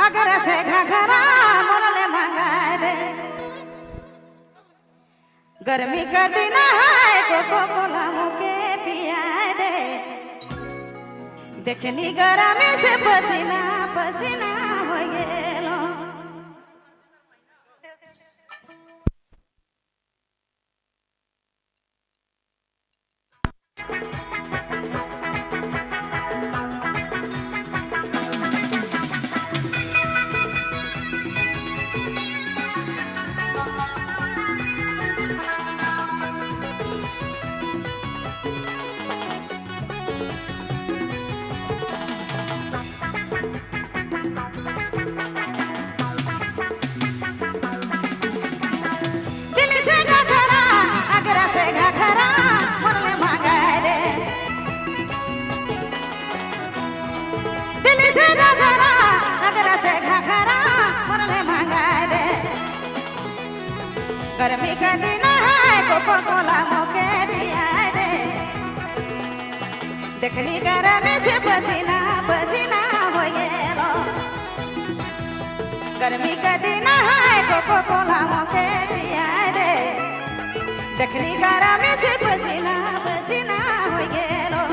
अगर से घघरा मोरले मंगाए दे गर्मी का दिन है कोको कोला मुके पियाए दे देखनी गरमी से पसीना पसीना हो गेलो गर्मी का दिन है कोको कोला मुके पियाए दे देखनी गरमी से पसीना पसीना हो गेलो गर्मी का दिन है कोको कोला मुके पियाए दे देखनी गरमी से पसीना पसीना हो गेलो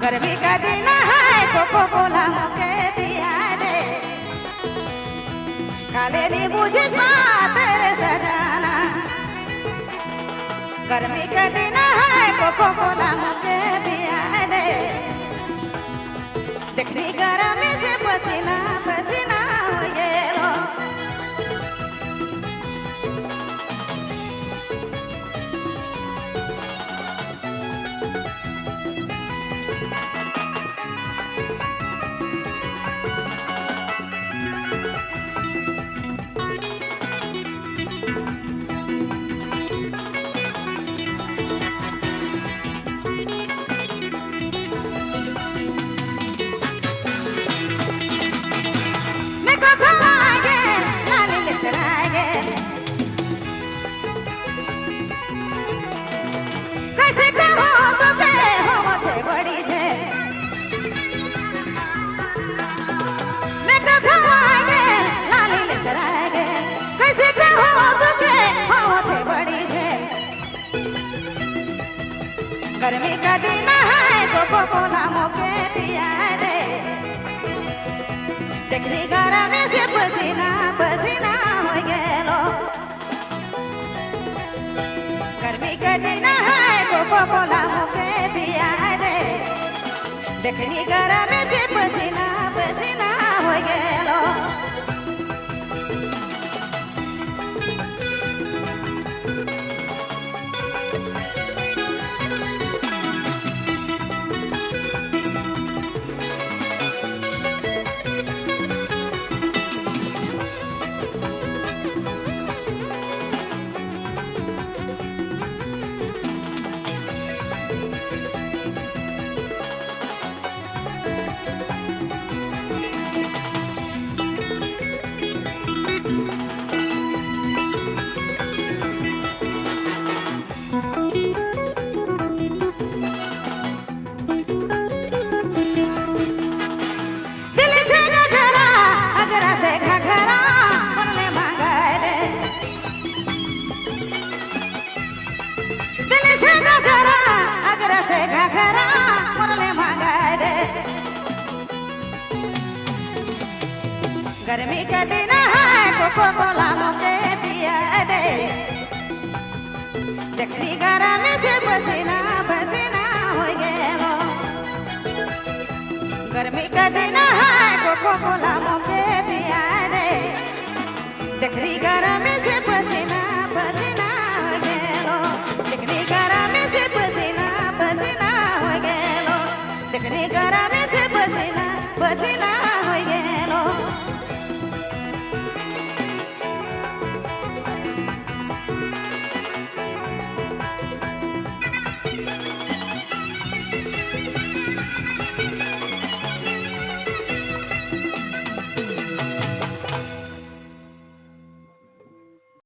गर्मी का दिन है कोको कोला मुके पियाए दे काले नी बुझे तेरे सजाना गर्मी का दिन है कोको कोला मुके पियाए दे देखनी गर्मी से पसीना पसीना हो गेलो गर्मी का दिन है कोको कोला मुके पियाए दे देखनी गरमी से पसीना पसीना हो गेलो गर्मी का दिन है कोको कोला मुके पियाए दे देखनी गरमी से पसीना पसीना हो गेलो घरा अगर से घरा मोरले गर्मी का दिन है कोको कोला मुझे पिया दे देखनी गरम से